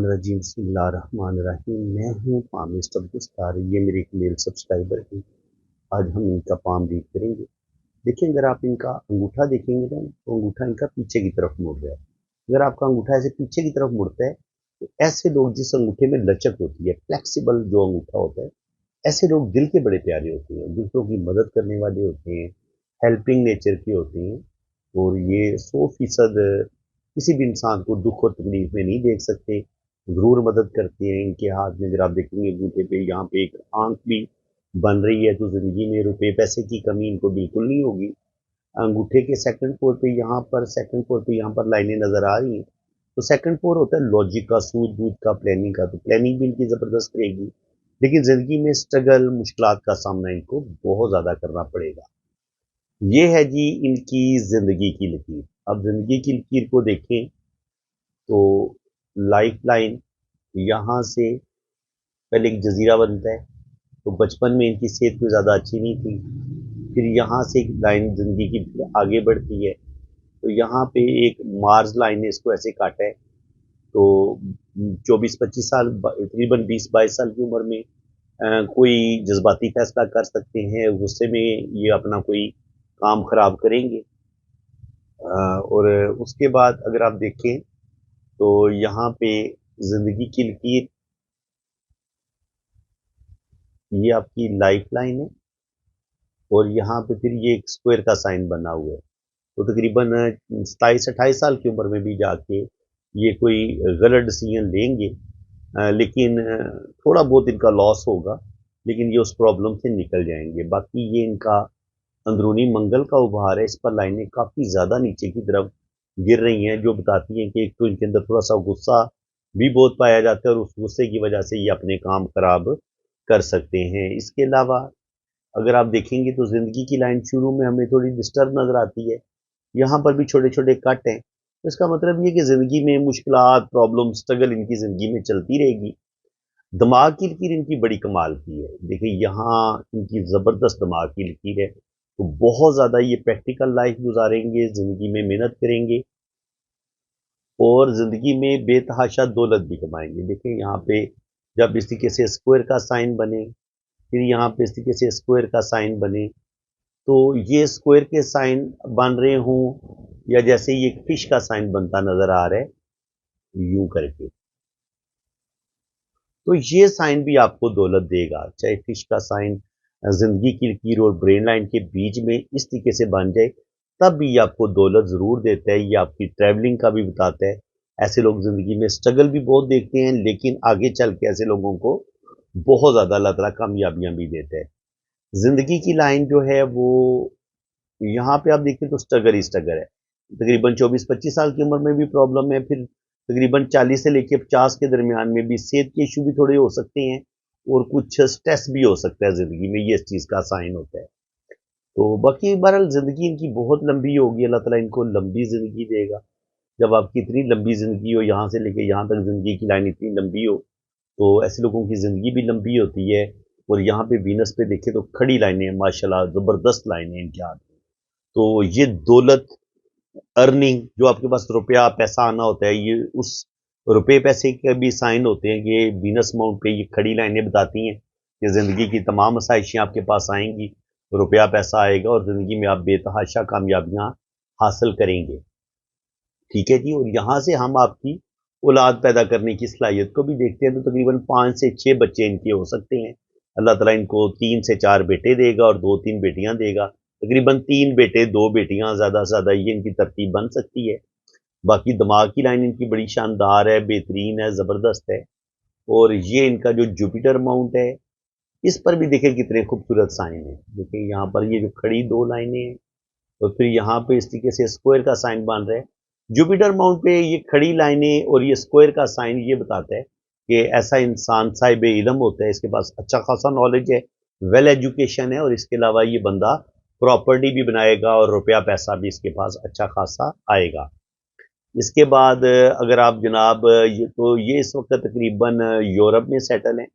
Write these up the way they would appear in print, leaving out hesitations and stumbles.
रजीम बिस्मिल्लाहिर्रहमानिर्रहीम। मैं हूँ पामिस्ट अब्दुस्तार, ये मेरे एक मेल सब्सक्राइबर हैं। आज हम इनका पाम रीड करेंगे। देखिए, अगर आप इनका अंगूठा देखेंगे ना, तो अंगूठा इनका पीछे की तरफ मुड़ रहा है। अगर आपका अंगूठा ऐसे पीछे की तरफ मुड़ता है, तो ऐसे लोग, जिस अंगूठे में लचक होती है, फ्लेक्सिबल जो अंगूठा होता है, ऐसे लोग दिल के बड़े प्यारे होते हैं, दूसरों की मदद करने वाले होते हैं, हेल्पिंग नेचर के होते हैं। और ये 100% किसी भी इंसान को दुख और तकलीफ में नहीं देख सकते, ज़रूर मदद करते हैं। इनके हाथ में अगर आप देखेंगे अंगूठे पे, यहाँ पे एक आंख भी बन रही है, तो ज़िंदगी में रुपए पैसे की कमी इनको बिल्कुल नहीं होगी। अंगूठे के सेकंड फ्लोर पे यहाँ पर, सेकंड फ्लोर पे यहाँ पर लाइनें नज़र आ रही हैं। तो सेकंड फ्लोर होता है लॉजिक का, सूझबूझ का, प्लानिंग का। तो प्लानिंग भी इनकी ज़बरदस्त रहेगी, लेकिन ज़िंदगी में स्ट्रगल, मुश्किलात का सामना इनको बहुत ज़्यादा करना पड़ेगा। ये है जी इनकी ज़िंदगी की लकीर। अब ज़िंदगी की लकीर को देखें तो लाइफ लाइन यहाँ से पहले एक जजीरा बनता है, तो बचपन में इनकी सेहत कोई ज़्यादा अच्छी नहीं थी। फिर यहाँ से एक लाइन ज़िंदगी की आगे बढ़ती है, तो यहाँ पे एक मार्स लाइन ने इसको ऐसे काटा है। तो 24-25 साल, तकरीबन 20-22 साल की उम्र में कोई जज्बाती फैसला कर सकते हैं, गुस्से में ये अपना कोई काम खराब करेंगे। और उसके बाद अगर आप देखें तो यहाँ पे ज़िंदगी की लकीर, ये आपकी लाइफ लाइन है, और यहाँ पे फिर ये एक स्क्वायर का साइन बना हुआ है। तो तकरीबन 27-28 साल की उम्र में भी जाके ये कोई गलत डिसीजन लेंगे, लेकिन थोड़ा बहुत इनका लॉस होगा, लेकिन ये उस प्रॉब्लम से निकल जाएंगे। बाकी ये इनका अंदरूनी मंगल का उभार है। इस पर लाइनें काफ़ी ज़्यादा नीचे की तरफ गिर रही हैं, जो बताती हैं कि एक तो इनके अंदर थोड़ा सा गुस्सा भी बहुत पाया जाता है, और उस गुस्से की वजह से ये अपने काम खराब कर सकते हैं। इसके अलावा अगर आप देखेंगे तो ज़िंदगी की लाइन शुरू में हमें थोड़ी डिस्टर्ब नज़र आती है। यहाँ पर भी छोटे छोटे कट हैं, तो इसका मतलब ये कि ज़िंदगी में मुश्किलात, प्रॉब्लम, स्ट्रगल इनकी ज़िंदगी में चलती रहेगी। दिमाग की लकीर इनकी बड़ी कमाल की है। देखिए, यहाँ इनकी ज़बरदस्त दिमाग की लकीर है, तो बहुत ज़्यादा ये प्रैक्टिकल लाइफ गुजारेंगे, ज़िंदगी में मेहनत करेंगे, और ज़िंदगी में बेतहाशा दौलत भी कमाएंगे। देखिए, यहाँ पे जब इस तरीके से स्क्वायर का साइन बने, फिर यहाँ पे इस तरीके से स्क्वायर का साइन बने, तो ये स्क्वायर के साइन बन रहे हों, या जैसे ये फिश का साइन बनता नज़र आ रहा है यूं करके, तो ये साइन भी आपको दौलत देगा। चाहे फिश का साइन जिंदगी की लकीर और ब्रेन लाइन के बीच में इस तरीके से बन जाए, तब भी ये आपको दौलत ज़रूर देता है। ये आपकी ट्रैवलिंग का भी बताता है। ऐसे लोग ज़िंदगी में स्ट्रगल भी बहुत देखते हैं, लेकिन आगे चल के ऐसे लोगों को बहुत ज़्यादा अल्लाह ताला कामयाबियाँ भी देता है। ज़िंदगी की लाइन जो है वो, यहाँ पे आप देखें तो स्ट्रगल ही स्ट्रगल है। तकरीबन 24-25 साल की उम्र में भी प्रॉब्लम है, फिर तकरीबन 40 से लेके 50 के दरमियान में भी सेहत के इशू भी थोड़े हो सकते हैं, और कुछ स्ट्रेस भी हो सकता है ज़िंदगी में, ये इस चीज़ का साइन होता है। तो बाकी बहरहाल ज़िंदगी इनकी बहुत लंबी होगी, अल्लाह ताला इनको लंबी ज़िंदगी देगा। जब आपकी इतनी लंबी ज़िंदगी हो, यहाँ से लेके यहाँ तक ज़िंदगी की लाइन इतनी लंबी हो, तो ऐसे लोगों की ज़िंदगी भी लंबी होती है। और यहाँ पे वीनस पे देखें तो खड़ी लाइनें हैं, माशाल्लाह ज़बरदस्त लाइनें हैं इनके हाथ में। तो ये दौलत, अर्निंग, जो आपके पास रुपया पैसा आना होता है, ये उस रुपये पैसे के भी साइन होते हैं। ये वीनस माउंट पे ये खड़ी लाइनें बताती हैं कि ज़िंदगी की तमाम आसाइशें आपके पास आएंगी, रुपया पैसा आएगा, और ज़िंदगी में आप बेतहाशा कामयाबियाँ हासिल करेंगे। ठीक है जी। और यहाँ से हम आपकी औलाद पैदा करने की सलाहियत को भी देखते हैं, तो तकरीबन 5 से 6 बच्चे इनके हो सकते हैं। अल्लाह ताला इनको 3 से 4 बेटे देगा और 2-3 बेटियां देगा। तकरीबन 3 बेटे 2 बेटियां, ज़्यादा से ज़्यादा ये इनकी तरतीब बन सकती है। बाकी दिमाग की लाइन इनकी बड़ी शानदार है, बेहतरीन है, ज़बरदस्त है। और ये इनका जो जुपिटर माउंट है, इस पर भी देखें कितने खूबसूरत साइन है। देखिए, यहाँ पर ये जो खड़ी 2 लाइनें हैं, और फिर यहाँ पे इस तरीके से स्क्वायर का साइन बन रहा है। जुपिटर माउंट पे ये खड़ी लाइनें और ये स्क्वायर का साइन ये बताता है कि ऐसा इंसान साहिब इल्म होता है, इसके पास अच्छा खासा नॉलेज है, वेल एजुकेशन है, और इसके अलावा ये बंदा प्रॉपर्टी भी बनाएगा, और रुपया पैसा भी इसके पास अच्छा खासा आएगा। इसके बाद अगर आप जनाब, ये तो ये इस वक्त तकरीबन यूरोप में सेटल हैं,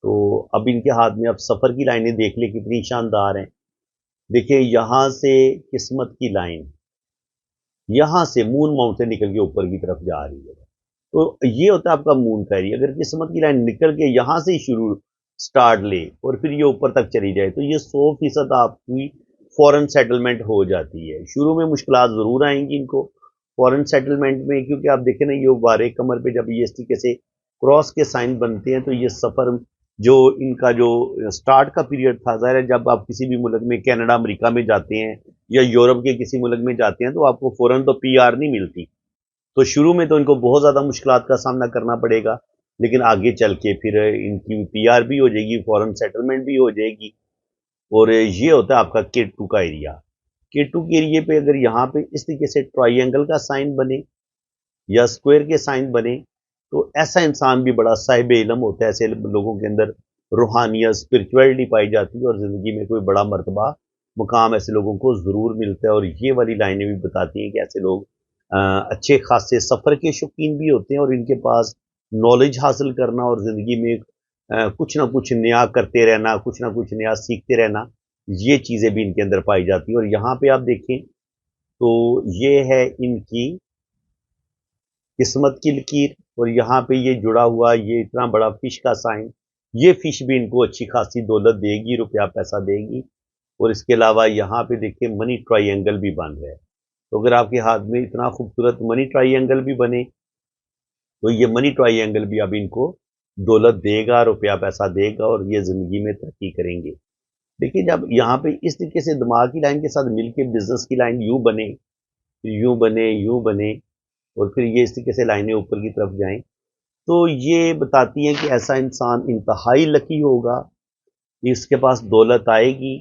तो अब इनके हाथ में अब सफ़र की लाइनें देख ले कितनी शानदार हैं। देखिए यहाँ से किस्मत की लाइन यहाँ से मून माउंट से निकल के ऊपर की तरफ जा रही है। तो ये होता है आपका मून का एरिया। अगर किस्मत की लाइन निकल के यहाँ से ही शुरू स्टार्ट ले और फिर ये ऊपर तक चली जाए तो ये 100% आपकी फॉरेन सेटलमेंट हो जाती है। शुरू में मुश्किलात ज़रूर आएंगी इनको फॉरेन सेटलमेंट में, क्योंकि आप देखें ना ये बारे कमर पे जब ये इस तरीके से क्रॉस के साइन बनते हैं तो ये सफ़र जो इनका जो स्टार्ट का पीरियड था, ज़ाहिर है जब आप किसी भी मुल्क में कनाडा अमेरिका में जाते हैं या यूरोप के किसी मुल्क में जाते हैं तो आपको फ़ौरन तो पीआर नहीं मिलती। तो शुरू में तो इनको बहुत ज़्यादा मुश्किलात का सामना करना पड़ेगा, लेकिन आगे चल के फिर इनकी पीआर भी हो जाएगी, फॉरेन सेटलमेंट भी हो जाएगी। और ये होता है आपका K2 का एरिया। K2 के एरिए पे अगर यहाँ पे इस तरीके से ट्रायंगल का साइन बने या स्क्वायर के साइन बने तो ऐसा इंसान भी बड़ा साहिब इल्म होता है। ऐसे लोगों के अंदर रूहानियत स्पिरिचुअलिटी पाई जाती है और ज़िंदगी में कोई बड़ा मर्तबा मुकाम ऐसे लोगों को ज़रूर मिलता है। और ये वाली लाइनें भी बताती हैं कि ऐसे लोग अच्छे खासे सफ़र के शौकीन भी होते हैं और इनके पास नॉलेज हासिल करना और ज़िंदगी में कुछ ना कुछ नया करते रहना, कुछ ना कुछ नया सीखते रहना, ये चीज़ें भी इनके अंदर पाई जाती हैं। और यहाँ पे आप देखें तो ये है इनकी किस्मत की लकीर और यहाँ पे ये जुड़ा हुआ ये इतना बड़ा फिश का साइन, ये फिश भी इनको अच्छी खासी दौलत देगी, रुपया पैसा देगी। और इसके अलावा यहाँ पे देखिए मनी ट्रायंगल भी बन रहा है। तो अगर आपके हाथ में इतना खूबसूरत मनी ट्रायंगल भी बने तो ये मनी ट्रायंगल भी अब इनको दौलत देगा, रुपया पैसा देगा और ये ज़िंदगी में तरक्की करेंगे। देखिए जब यहाँ पे इस तरीके से दिमाग की लाइन के साथ मिलके बिजनेस की लाइन यूँ बने, यूँ बने, यूँ बने और फिर ये इस तरीके से लाइनें ऊपर की तरफ जाएं, तो ये बताती हैं कि ऐसा इंसान इंतहाई लकी होगा, इसके पास दौलत आएगी।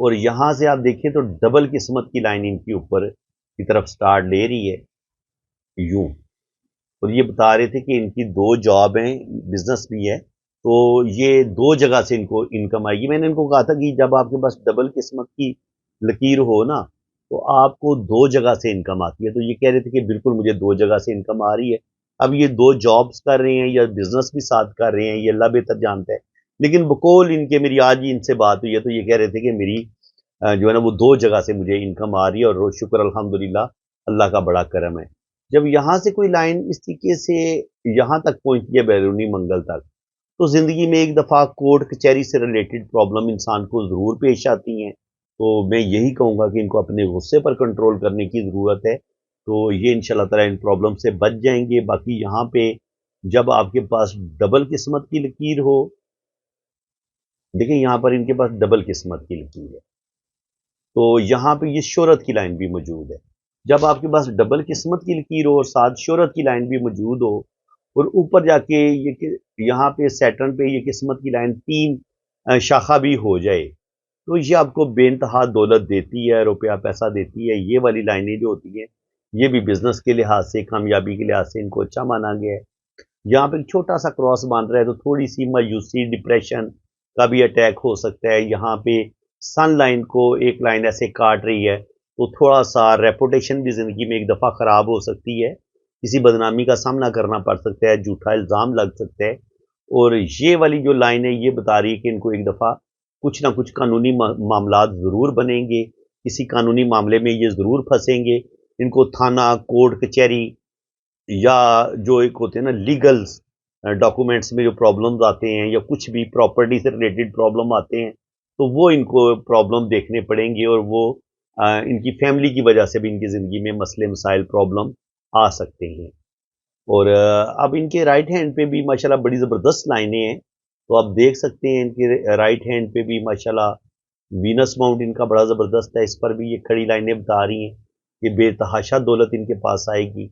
और यहाँ से आप देखें तो डबल किस्मत की लाइन इनकी ऊपर की तरफ स्टार्ट ले रही है यूं। और ये बता रहे थे कि इनकी दो जॉब हैं, बिजनेस भी है, तो ये दो जगह से इनको इनकम आएगी। मैंने इनको कहा था कि जब आपके पास डबल किस्मत की लकीर हो ना तो आपको दो जगह से इनकम आती है। तो ये कह रहे थे कि बिल्कुल मुझे दो जगह से इनकम आ रही है। अब ये दो जॉब्स कर रहे हैं या बिजनेस भी साथ कर रहे हैं ये अल्लाह बेहतर जानता है, लेकिन बकौल इनके मेरी आज ही इनसे बात हुई है तो ये कह रहे थे कि मेरी जो है ना वो दो जगह से मुझे इनकम आ रही है और शुक्र अल्हम्दुलिल्लाह अल्लाह का बड़ा करम है। जब यहाँ से कोई लाइन इस तरीके से यहाँ तक पहुँचती है बैरूनी मंगल तक, तो ज़िंदगी में एक दफ़ा कोर्ट कचहरी से रिलेटेड प्रॉब्लम इंसान को ज़रूर पेश आती हैं। तो मैं यही कहूँगा कि इनको अपने गुस्से पर कंट्रोल करने की ज़रूरत है। तो ये इंशाल्लाह ताला इन प्रॉब्लम से बच जाएंगे। बाकी यहाँ पे जब आपके पास डबल किस्मत की लकीर हो, देखिए यहाँ पर इनके पास डबल किस्मत की लकीर है, तो यहाँ पे ये शोहरत की लाइन भी मौजूद है। जब आपके पास डबल किस्मत की लकीर हो और साथ शोहरत की लाइन भी मौजूद हो और ऊपर जाके ये यहाँ पे सैटर्न पे ये किस्मत की लाइन तीन शाखा भी हो जाए तो ये आपको बेइंतहा दौलत देती है, रुपया पैसा देती है। ये वाली लाइनें जो होती हैं ये भी बिजनेस के लिहाज से कामयाबी के लिहाज से इनको अच्छा माना गया है। यहाँ पे एक छोटा सा क्रॉस बन रहा है तो थोड़ी सी मायूसी डिप्रेशन का भी अटैक हो सकता है। यहाँ पे सन लाइन को एक लाइन ऐसे काट रही है तो थोड़ा सा रेपुटेशन भी ज़िंदगी में एक दफ़ा ख़राब हो सकती है, किसी बदनामी का सामना करना पड़ सकता है, झूठा इल्ज़ाम लग सकता है। और ये वाली जो लाइन है ये बता रही है कि इनको एक दफ़ा कुछ ना कुछ कानूनी मामलात ज़रूर बनेंगे, किसी कानूनी मामले में ये ज़रूर फंसेंगे। इनको थाना कोर्ट कचहरी या जो एक होते हैं ना लीगल्स डॉक्यूमेंट्स में जो प्रॉब्लम्स आते हैं या कुछ भी प्रॉपर्टी से रिलेटेड प्रॉब्लम आते हैं तो वो इनको प्रॉब्लम देखने पड़ेंगे और वो इनकी फैमिली की वजह से भी इनकी ज़िंदगी में मसले मसाइल प्रॉब्लम आ सकते हैं। और अब इनके राइट हैंड पे भी माशाल्लाह बड़ी ज़बरदस्त लाइनें हैं, तो आप देख सकते हैं इनके राइट हैंड पे भी माशाल्लाह वीनस माउंट इनका बड़ा ज़बरदस्त है। इस पर भी ये खड़ी लाइनें बता रही हैं कि बेतहाशा दौलत इनके पास आएगी।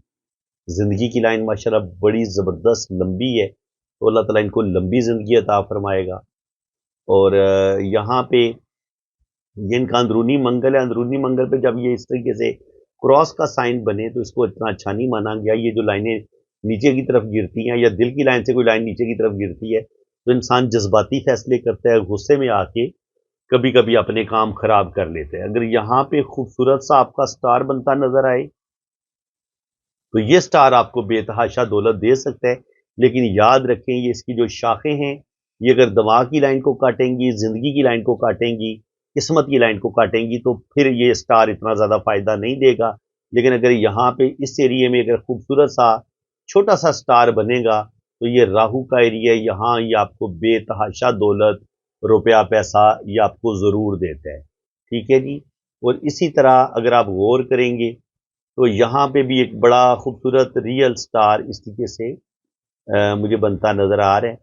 ज़िंदगी की लाइन माशाल्लाह बड़ी ज़बरदस्त लंबी है, तो अल्लाह ताला इनको लंबी ज़िंदगी अता फरमाएगा। और यहाँ पे ये इनका अंदरूनी मंगल है, अंदरूनी मंगल पे जब ये इस तरीके से क्रॉस का साइन बने तो इसको इतना अच्छा नहीं माना गया। ये जो लाइनें नीचे की तरफ गिरती हैं या दिल की लाइन से कोई लाइन नीचे की तरफ गिरती है तो इंसान जज्बाती फैसले करता है, गुस्से में आके कभी कभी अपने काम खराब कर लेते हैं। अगर यहाँ पे खूबसूरत सा आपका स्टार बनता नजर आए तो ये स्टार आपको बेतहाशा दौलत दे सकता है, लेकिन याद रखें ये इसकी जो शाखें हैं ये अगर दिमाग की लाइन को काटेंगी, ज़िंदगी की लाइन को काटेंगी, किस्मत की लाइन को काटेंगी, तो फिर ये स्टार इतना ज़्यादा फ़ायदा नहीं देगा। लेकिन अगर यहाँ पे इस एरिया में अगर खूबसूरत सा छोटा सा स्टार बनेगा, तो ये राहु का एरिया है, यहाँ ये आपको बेतहाशा दौलत, रुपया पैसा ये आपको ज़रूर देता है। ठीक है जी। और इसी तरह अगर आप गौर करेंगे तो यहाँ पे भी एक बड़ा खूबसूरत रियल स्टार इस तरीके से मुझे बनता नज़र आ रहा है,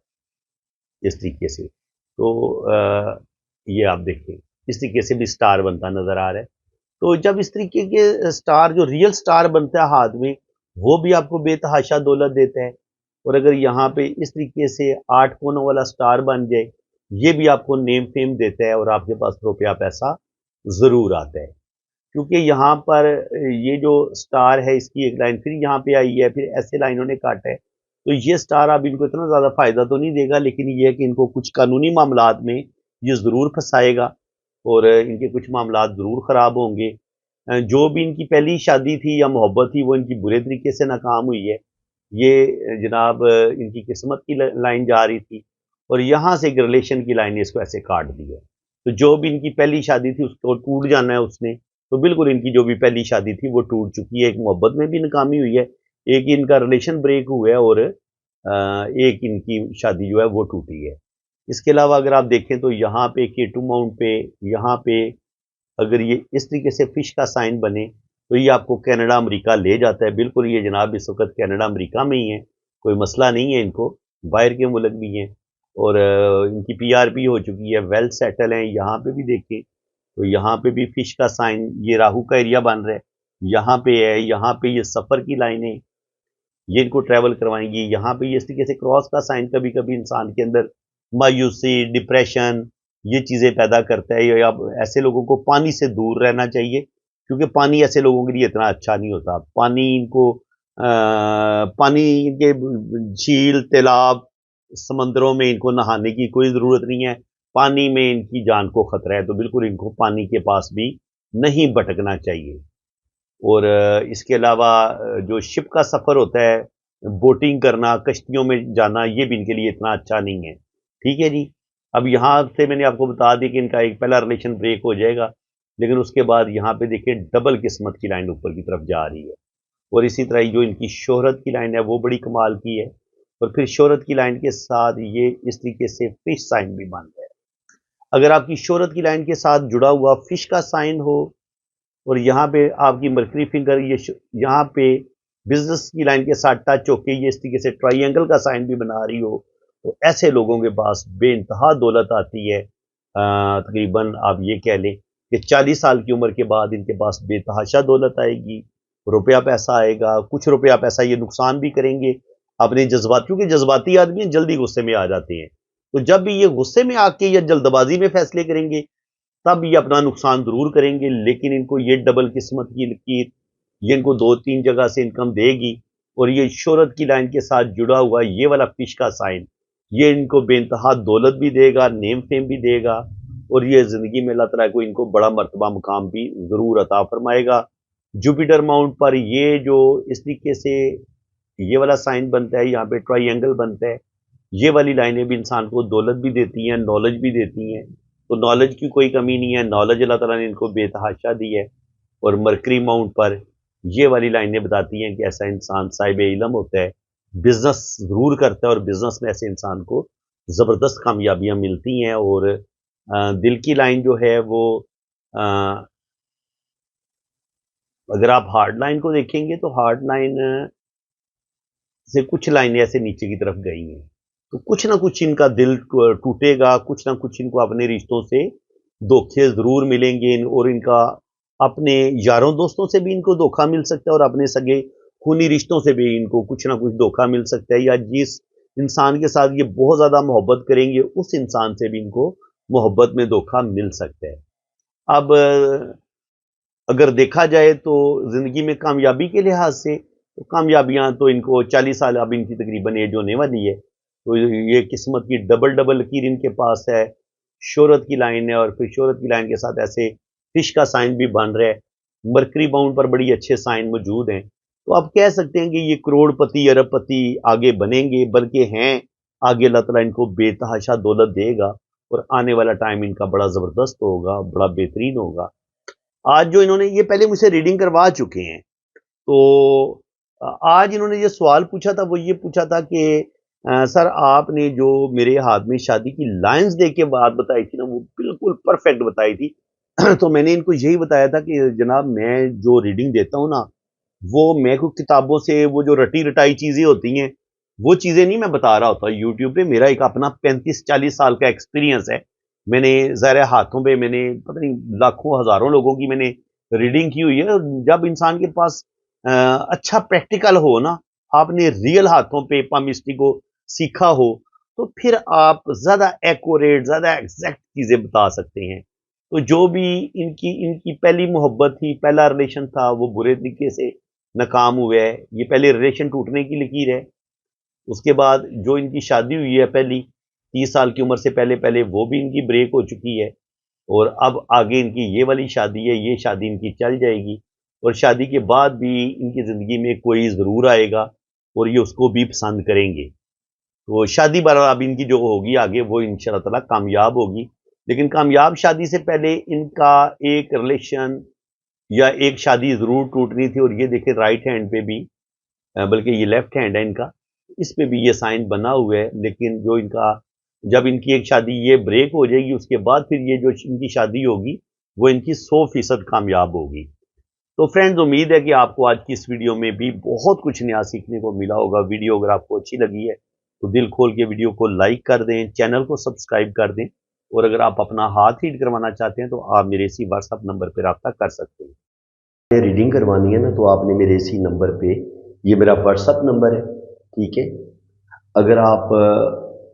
इस तरीके से। तो ये आप देखें, इस तरीके से भी स्टार बनता नज़र आ रहा है। तो जब इस तरीके के स्टार जो रियल स्टार बनता है हाथ में, वो भी आपको बेतहाशा दौलत देता है। और अगर यहाँ पे इस तरीके से 8 कोनों वाला स्टार बन जाए, ये भी आपको नेम फेम देता है और आपके पास रुपया पैसा ज़रूर आता है। क्योंकि यहाँ पर ये जो स्टार है इसकी एक लाइन फिर यहाँ पे आई है, फिर ऐसे लाइनों ने काटा है। तो ये स्टार अब इनको इतना ज़्यादा फ़ायदा तो नहीं देगा, लेकिन ये है कि इनको कुछ कानूनी मामलात में ये ज़रूर फंसाएगा और इनके कुछ मामलात ज़रूर ख़राब होंगे। जो भी इनकी पहली शादी थी या मोहब्बत थी वो इनकी बुरे तरीके से नाकाम हुई है। ये जनाब इनकी किस्मत की लाइन जा रही थी और यहाँ से एक रिलेशन की लाइन ने इसको ऐसे काट दी है। तो जो भी इनकी पहली शादी थी उसको टूट जाना है उसने। तो बिल्कुल इनकी जो भी पहली शादी थी वो टूट चुकी है। एक मोहब्बत में भी नाकामी हुई है, एक इनका रिलेशन ब्रेक हुआ है और एक इनकी शादी जो है वो टूटी है। इसके अलावा अगर आप देखें तो यहाँ पे केटू माउंट पे, यहाँ पे अगर ये इस तरीके से फिश का साइन बने तो ये आपको कनाडा अमेरिका ले जाता है। बिल्कुल ये जनाब इस वक्त कनाडा अमेरिका में ही है, कोई मसला नहीं है इनको, बाहर के मुल्क भी हैं और इनकी पीआरपी हो चुकी है, वेल सेटल हैं। यहाँ पे भी देखें तो यहाँ पे भी फिश का साइन, ये राहु का एरिया बन रहा है, यहाँ पे है, यहाँ पे ये सफ़र की लाइनें ये इनको ट्रैवल करवाएंगी। यहाँ पे ये इस तरीके से क्रॉस का साइन कभी कभी इंसान के अंदर मायूसी, डिप्रेशन ये चीज़ें पैदा करता है। या ऐसे लोगों को पानी से दूर रहना चाहिए, क्योंकि पानी ऐसे लोगों के लिए इतना अच्छा नहीं होता। पानी इनको पानी के झील, तालाब, समंदरों में इनको नहाने की कोई ज़रूरत नहीं है। पानी में इनकी जान को खतरा है, तो बिल्कुल इनको पानी के पास भी नहीं भटकना चाहिए। और इसके अलावा जो शिप का सफ़र होता है, बोटिंग करना, कश्तियों में जाना, ये भी इनके लिए इतना अच्छा नहीं है। ठीक है जी। अब यहाँ से मैंने आपको बता दी कि इनका एक पहला रिलेशन ब्रेक हो जाएगा, लेकिन उसके बाद यहाँ पे देखिए डबल किस्मत की लाइन ऊपर की तरफ जा रही है। और इसी तरह जो इनकी शोहरत की लाइन है वो बड़ी कमाल की है। और फिर शोहरत की लाइन के साथ ये इस तरीके से फिश साइन भी बन रहा है। अगर आपकी शोहरत की लाइन के साथ जुड़ा हुआ फिश का साइन हो और यहाँ पे आपकी मरकरी फिंगर ये यहाँ पे बिजनेस की लाइन के साथ टच होके ये इस तरीके से ट्राइंगल का साइन भी बना रही हो, तो ऐसे लोगों के पास बेइंतहा दौलत आती है। तकरीबन आप ये कह लें कि 40 साल की उम्र के बाद इनके पास बेतहाशा दौलत आएगी, रुपया पैसा आएगा। कुछ रुपया पैसा ये नुकसान भी करेंगे अपने जज्बात, क्योंकि जज्बाती आदमी जल्दी गुस्से में आ जाते हैं। तो जब भी ये गुस्से में आके या जल्दबाजी में फैसले करेंगे तब ये अपना नुकसान ज़रूर करेंगे, लेकिन इनको ये डबल किस्मत की लकीर ये इनको 2-3 जगह से इनकम देगी। और ये शोहरत की लाइन के साथ जुड़ा हुआ ये वाला फिश का साइन ये इनको बेइंतहा दौलत भी देगा, नेम फेम भी देगा और ये ज़िंदगी में अल्लाह ताला को इनको बड़ा मर्तबा मुकाम भी ज़रूर अता फरमाएगा। जुपिटर माउंट पर ये जो इस तरीके से ये वाला साइन बनता है, यहाँ पे ट्राइंगल बनता है, ये वाली लाइनें भी इंसान को दौलत भी देती हैं, नॉलेज भी देती हैं। तो नॉलेज की कोई कमी नहीं है, नॉलेज अल्लाह ताला ने इनको बेतहाशा दी है। और मरकरी माउंट पर ये वाली लाइनें बताती हैं कि ऐसा इंसान साहिब इल्म होता है, बिजनेस ज़रूर करता है और बिजनेस में ऐसे इंसान को ज़बरदस्त कामयाबियाँ मिलती हैं। और दिल की लाइन जो है वो अ, अगर आप हार्ड लाइन को देखेंगे तो हार्ड लाइन से कुछ लाइनें ऐसे नीचे की तरफ गई हैं। तो कुछ ना कुछ इनका दिल टूटेगा, कुछ ना कुछ इनको अपने रिश्तों से धोखे ज़रूर मिलेंगे। और इनका अपने यारों दोस्तों से भी इनको धोखा मिल सकता है और अपने सगे खूनी रिश्तों से भी इनको कुछ ना कुछ धोखा मिल सकता है। या जिस इंसान के साथ ये बहुत ज़्यादा मोहब्बत करेंगे उस इंसान से भी इनको मोहब्बत में धोखा मिल सकता है। अब अगर देखा जाए तो ज़िंदगी में कामयाबी के लिहाज से तो कामयाबियाँ तो इनको 40 साल अब इनकी तकरीबन एज होने वाली है। तो ये किस्मत की डबल डबल लकीर इनके पास है, शोहरत की लाइन है और फिर शोहरत की लाइन के साथ ऐसे फिश का साइन भी बन रहा है। मरकरी बाउंड पर बड़ी अच्छे साइन मौजूद हैं। तो आप कह सकते हैं कि ये करोड़पति, अरबपति आगे बनेंगे, बल्कि हैं। आगे अल्लाह ताला इनको बेतहाशा दौलत देगा और आने वाला टाइम इनका बड़ा ज़बरदस्त होगा, बड़ा बेहतरीन होगा। आज जो इन्होंने ये पहले मुझसे रीडिंग करवा चुके हैं, तो आज इन्होंने ये सवाल पूछा था, वो ये पूछा था कि सर आपने जो मेरे हाथ में शादी की लाइन्स देख के बात बताई थी ना, वो बिल्कुल परफेक्ट बताई थी। तो मैंने इनको यही बताया था कि जनाब मैं जो रीडिंग देता हूँ ना, वो मैं को किताबों से वो जो रटी-रटाई चीज़ें होती हैं, वो चीज़ें नहीं मैं बता रहा होता यूट्यूब पे। मेरा एक अपना 35-40 साल का एक्सपीरियंस है। मैंने ज़ाहिर है हाथों पे मैंने पता नहीं लाखों, हज़ारों लोगों की मैंने रीडिंग की हुई है। और जब इंसान के पास अच्छा प्रैक्टिकल हो ना, आपने रियल हाथों पे पामिस्ट्री को सीखा हो, तो फिर आप ज़्यादा एक्यूरेट, ज़्यादा एग्ज़ैक्ट चीज़ें बता सकते हैं। तो जो भी इनकी इनकी पहली मोहब्बत थी, पहला रिलेशन था, वो बुरे तरीके से नाकाम हुआ है। ये पहले रिलेशन टूटने की लकीर है। उसके बाद जो इनकी शादी हुई है पहली 30 साल की उम्र से पहले-पहले, वो भी इनकी ब्रेक हो चुकी है। और अब आगे इनकी ये वाली शादी है, ये शादी इनकी चल जाएगी और शादी के बाद भी इनकी ज़िंदगी में कोई ज़रूर आएगा और ये उसको भी पसंद करेंगे। तो शादी बहरहाल अब इनकी जो होगी आगे, वो इंशाअल्लाह ताला कामयाब होगी। लेकिन कामयाब शादी से पहले इनका एक रिलेशन या एक शादी ज़रूर टूटनी थी। और ये देखिए राइट हैंड पे भी बल्कि ये लेफ्ट हैंड है इनका, इस पे भी ये साइन बना हुआ है। लेकिन जो इनका जब इनकी एक शादी ये ब्रेक हो जाएगी, उसके बाद फिर ये जो इनकी शादी होगी, वो इनकी 100% कामयाब होगी। तो फ्रेंड्स, उम्मीद है कि आपको आज की इस वीडियो में भी बहुत कुछ नया सीखने को मिला होगा। वीडियो अगर आपको अच्छी लगी है, तो दिल खोल के वीडियो को लाइक कर दें, चैनल को सब्सक्राइब कर दें। और अगर आप अपना हाथ रीड करवाना चाहते हैं, तो आप मेरे इसी व्हाट्सएप नंबर पर रब्ता कर सकते हैं। रीडिंग करवानी है ना, तो आपने मेरे इसी नंबर पे, ये मेरा व्हाट्सएप नंबर है, ठीक है। अगर आप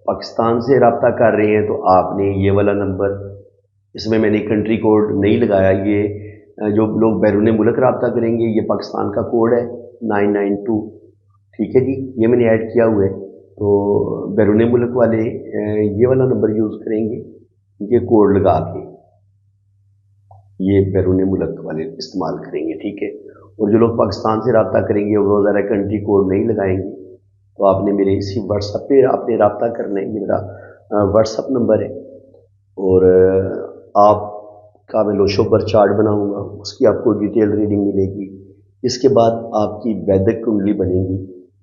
पाकिस्तान से रब्ता कर रहे हैं, तो आपने ये वाला नंबर, इसमें मैंने कंट्री कोड नहीं लगाया। ये जो लोग बैरून मुल्क रब्ता करेंगे, ये पाकिस्तान का कोड है 992, ठीक है जी, ये मैंने ऐड किया हुआ है। तो बैरून मुल्क वाले ये वाला नंबर यूज़ करेंगे, ये कोड लगा के ये बैरून मुल्क वाले इस्तेमाल करेंगे, ठीक है। और जो लोग पाकिस्तान से रब्ता करेंगे, वो ज़रा कंट्री कोड नहीं लगाएंगे। तो आपने मेरे इसी व्हाट्सएप पे आपने रब्ता करना है। ये मेरा व्हाट्सएप नंबर है। और आपका मैं लोशोबर चार्ट बनाऊंगा, उसकी आपको डिटेल रीडिंग मिलेगी। इसके बाद आपकी वैदिक कुंडली बनेगी।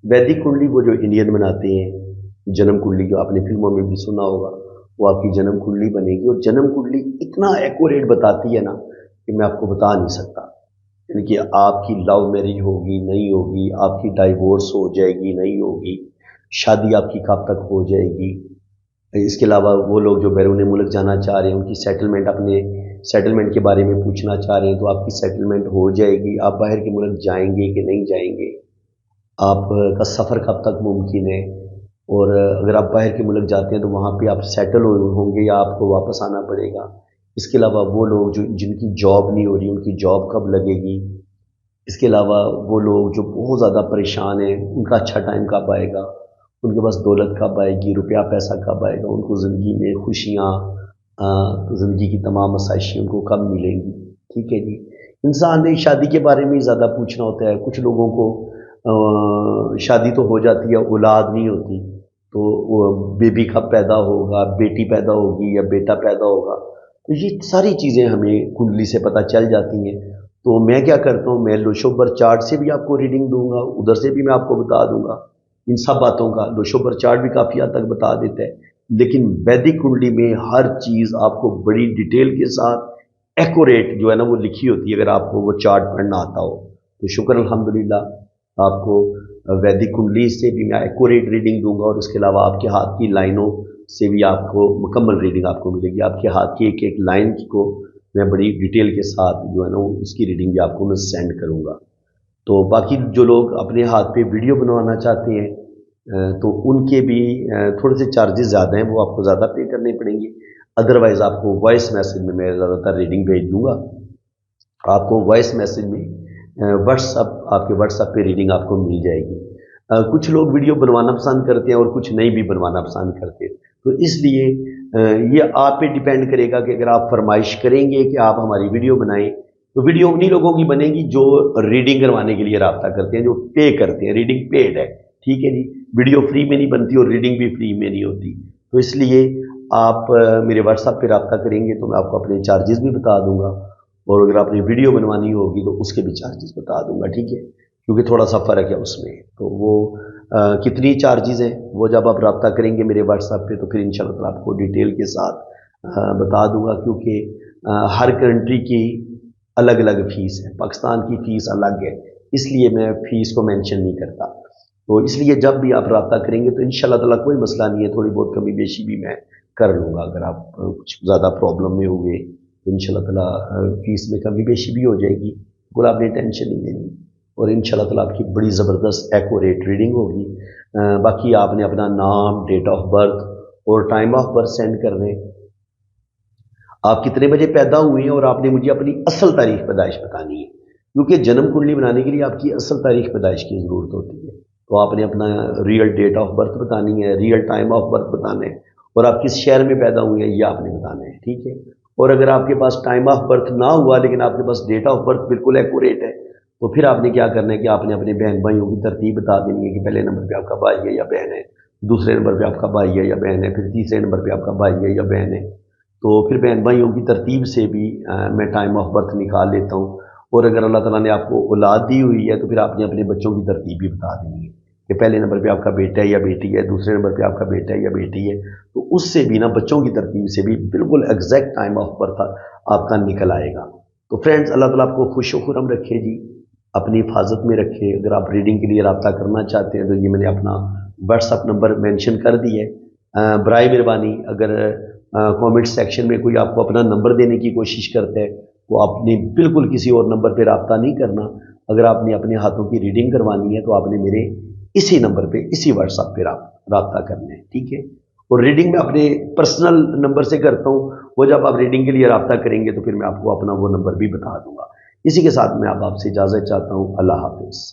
वैदिक कुंडली वो जो इंडियन बनाते हैं, जन्म कुंडली जो आपने फिल्मों में भी सुना होगा, वो आपकी जन्म कुंडली बनेगी। और जन्म कुंडली इतना एक्यूरेट बताती है ना कि मैं आपको बता नहीं सकता। यानी कि आपकी लव मैरिज होगी नहीं होगी, आपकी डाइवोर्स हो जाएगी नहीं होगी, शादी आपकी कब तक हो जाएगी। इसके अलावा वो लोग जो बैरून मुल्क जाना चाह रहे हैं, उनकी सेटलमेंट, अपने सेटलमेंट के बारे में पूछना चाह रहे हैं, तो आपकी सेटलमेंट हो जाएगी। आप बाहर के मुल्क जाएंगे कि नहीं जाएंगे, आपका सफ़र कब तक मुमकिन है। और अगर आप बाहर के मुल्क जाते हैं, तो वहाँ पे आप सेटल होंगे या आपको वापस आना पड़ेगा। इसके अलावा वो लोग जो जिनकी जॉब नहीं हो रही, उनकी जॉब कब लगेगी। इसके अलावा वो लोग जो बहुत ज़्यादा परेशान हैं, उनका अच्छा टाइम कब आएगा, उनके पास दौलत कब आएगी, रुपया पैसा कब आएगा, उनको ज़िंदगी में खुशियाँ, ज़िंदगी की तमाम आसाइशें उनको कब मिलेंगी, ठीक है जी। इंसान ने शादी के बारे में ज़्यादा पूछना होता है। कुछ लोगों को शादी तो हो जाती है, औलाद नहीं होती, तो वो बेबी कब पैदा होगा, बेटी पैदा होगी या बेटा पैदा होगा। तो ये सारी चीज़ें हमें कुंडली से पता चल जाती हैं। तो मैं क्या करता हूँ, मैं लोशोबर चार्ट से भी आपको रीडिंग दूंगा, उधर से भी मैं आपको बता दूंगा इन सब बातों का। लोशोबर चार्ट भी काफ़ी हद तक बता देता है, लेकिन वैदिक कुंडली में हर चीज़ आपको बड़ी डिटेल के साथ एक्यूरेट जो है ना वो लिखी होती है, अगर आपको वो चार्ट पढ़ना आता हो। तो शुक्र अल्हम्दुलिल्लाह, आपको वैदिक कुंडली से भी मैं एक्यूरेट रीडिंग दूंगा। और इसके अलावा आपके हाथ की लाइनों से भी आपको मुकम्मल रीडिंग आपको मिलेगी। आपके हाथ की एक एक लाइन को मैं बड़ी डिटेल के साथ जो है ना उसकी रीडिंग भी आपको मैं सेंड करूंगा। तो बाकी जो लोग अपने हाथ पे वीडियो बनवाना चाहते हैं, तो उनके भी थोड़े से चार्जेस ज़्यादा हैं, वो आपको ज़्यादा पे करने पड़ेंगे। अदरवाइज़ आपको वॉइस मैसेज में मैं ज़्यादातर रीडिंग भेज दूँगा। आपको वॉइस मैसेज में आपके व्हाट्सएप पे रीडिंग आपको मिल जाएगी। कुछ लोग वीडियो बनवाना पसंद करते हैं और कुछ नहीं भी बनवाना पसंद करते। तो इसलिए ये आप पे डिपेंड करेगा कि अगर आप फरमाइश करेंगे कि आप हमारी वीडियो बनाएं, तो वीडियो उन्हीं लोगों की बनेगी जो रीडिंग करवाने के लिए रब्ता करते हैं, जो पे करते हैं। रीडिंग पेड है, ठीक है जी। वीडियो फ्री में नहीं बनती और रीडिंग भी फ्री में नहीं होती, तो इसलिए आप मेरे व्हाट्सएप पे रब्ता करेंगे तो मैं आपको अपने चार्जेस भी बता दूंगा, और अगर आपने वीडियो बनवानी होगी तो उसके भी चार्जेस बता दूंगा, ठीक है, क्योंकि थोड़ा सा फ़र्क है उसमें। तो वो कितनी चार्जेस हैं वो जब आप रब्ता करेंगे मेरे व्हाट्सएप पे तो फिर इंशाल्लाह आपको डिटेल के साथ बता दूंगा, क्योंकि हर कंट्री की अलग अलग फ़ीस है, पाकिस्तान की फ़ीस अलग है, इसलिए मैं फ़ीस को मेंशन नहीं करता। तो इसलिए जब भी आप रब्ता करेंगे तो इंशाल्लाह ताला कोई मसला नहीं है, थोड़ी बहुत कमी बेशी भी मैं कर लूँगा। अगर आप कुछ ज़्यादा प्रॉब्लम में होंगे तो इंशाल्लाह ताला फ़ीस में कमी बेशी भी हो जाएगी, बिल्कुल आपने टेंशन नहीं लेनी, और इंशाल्लाह ताला आपकी बड़ी ज़बरदस्त एक्यूरेट रीडिंग होगी। बाकी आपने अपना नाम, डेट ऑफ बर्थ और टाइम ऑफ बर्थ सेंड कर दें, आप कितने बजे पैदा हुए हैं, और आपने मुझे अपनी असल तारीख पैदाइश बतानी है, क्योंकि जन्म कुंडली बनाने के लिए आपकी असल तारीख पैदाइश की ज़रूरत होती है। तो आपने अपना रियल डेट ऑफ बर्थ बतानी है, रियल टाइम ऑफ बर्थ बताना है, और आप किस शहर में पैदा हुए हैं ये आपने बताना है, ठीक है। और अगर आपके पास टाइम ऑफ बर्थ ना हुआ लेकिन आपके पास डेट ऑफ बर्थ बिल्कुल एक्यूरेट है, तो फिर आपने क्या करना है कि आपने अपने बहन भाइयों की तरतीब बता देनी है कि पहले नंबर पे आपका भाई है या बहन है, दूसरे नंबर पे आपका भाई है या बहन है, फिर तीसरे नंबर पे आपका भाई है या बहन है। तो फिर बहन भाइयों की तरतीब से भी मैं टाइम ऑफ बर्थ निकाल लेता हूँ। और अगर अल्लाह ताला ने आपको औलाद दी हुई है तो फिर आपने अपने बच्चों की तरतीब भी बता देनी है कि पहले नंबर पे आपका बेटा है या बेटी है, दूसरे नंबर पे आपका बेटा है या बेटी है। तो उससे भी ना, बच्चों की तरतीब से भी बिल्कुल एग्जैक्ट टाइम ऑफ बर्थ आपका निकल आएगा। तो फ्रेंड्स, अल्लाह ताला आपको खुश व खुरम रखे जी, अपनी हिफाजत में रखे। अगर आप रीडिंग के लिए रब्ता करना चाहते हैं तो ये मैंने अपना व्हाट्सअप नंबर मेंशन कर दिया है। बराए मेहरबानी अगर कमेंट सेक्शन में कोई आपको अपना नंबर देने की कोशिश करता है तो आपने बिल्कुल किसी और नंबर पे रब्ता नहीं करना। अगर आपने अपने हाथों की रीडिंग करवानी है तो आपने मेरे इसी नंबर पे, इसी व्हाट्सएप पे रब्ता करना है, ठीक है। और रीडिंग में अपने पर्सनल नंबर से करता हूँ, वो जब आप रीडिंग के लिए रब्ता करेंगे तो फिर मैं आपको अपना वो नंबर भी बता दूंगा। इसी के साथ मैं आपसे इजाज़त चाहता हूँ। अल्लाह हाफिज़।